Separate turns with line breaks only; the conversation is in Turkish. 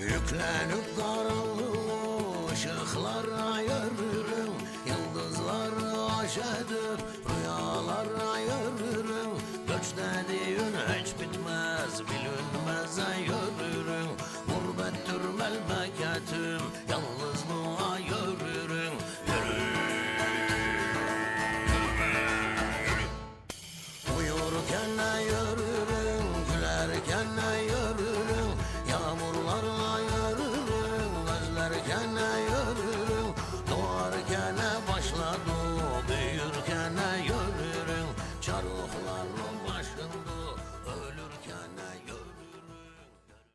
Yüklenip karanlık ışıklara yürürüm, yıldızları aş edip rüyalara yürürüm. Göç dediğin hiç bitmez, bilinmeze yürürüm. Gurbettir melbeketim, yalnızlığa yürürüm. Uyurken yürürüm, gülerken